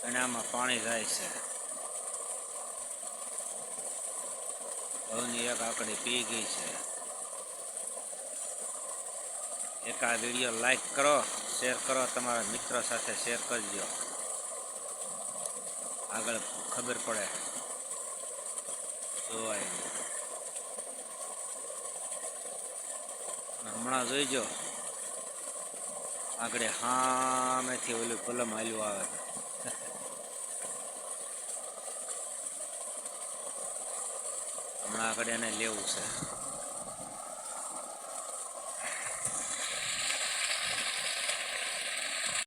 અને આમાં પાણી જાય છે. ઘઉંની એક આકડી પી ગઈ છે. એક આ વિડીયો લાઈક કરો, શેર કરો, તમારા મિત્રો સાથે શેર કરજો, આગળ ખબર પડે. જોવાય હમણાં જોઈજો આગળ સામેથી ઓલું કલમ હાલ્યું આવે છે. હમણાં આગળ એને લેવું છે.